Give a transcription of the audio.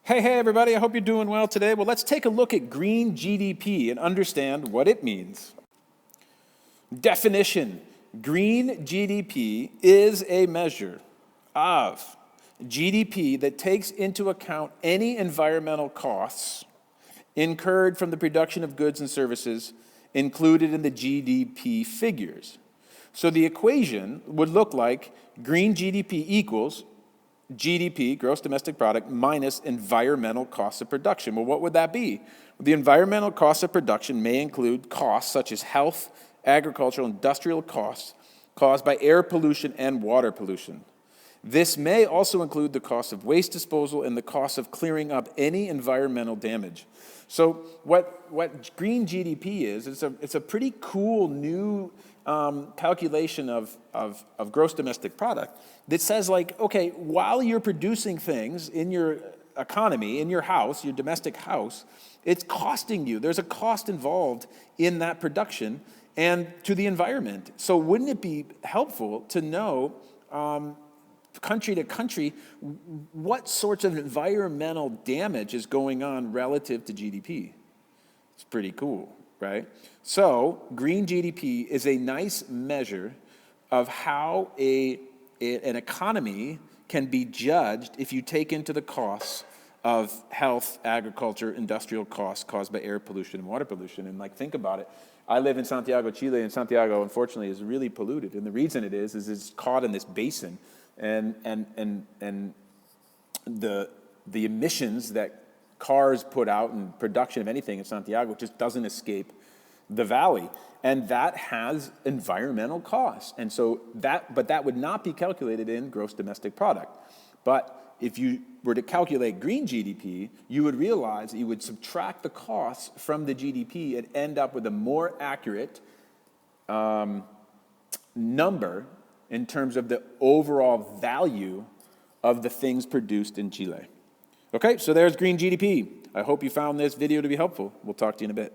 Hey everybody, I hope you're doing well today. Well, let's take a look at green GDP and understand what it means. Definition: green GDP is a measure of GDP that takes into account any environmental costs incurred from the production of goods and services included in the GDP figures. So the equation would look like green GDP equals GDP, gross domestic product, minus environmental costs of production. Well, what would that be? The environmental costs of production may include costs such as health, agricultural, industrial costs caused by air pollution and water pollution. This may also include the cost of waste disposal and the cost of clearing up any environmental damage. So what green GDP is, it's a pretty cool new calculation of gross domestic product that says, like, okay, while you're producing things in your economy, in your house, your domestic house, it's costing you. There's a cost involved in that production and to the environment. So wouldn't it be helpful to know country to country what sorts of environmental damage is going on relative to GDP? It's pretty cool, right? So green GDP is a nice measure of how an economy can be judged if you take into the costs of health, agriculture, industrial costs caused by air pollution and water pollution. And like, think about it. I live in Santiago, Chile, and Santiago, unfortunately, is really polluted. And the reason it is it's caught in this basin. And the emissions that cars put out and production of anything in Santiago just doesn't escape the valley. And that has environmental costs. And so that would not be calculated in gross domestic product. But if you were to calculate green GDP, you would realize that you would subtract the costs from the GDP and end up with a more accurate number in terms of the overall value of the things produced in Chile. Okay, so there's green GDP. I hope you found this video to be helpful. We'll talk to you in a bit.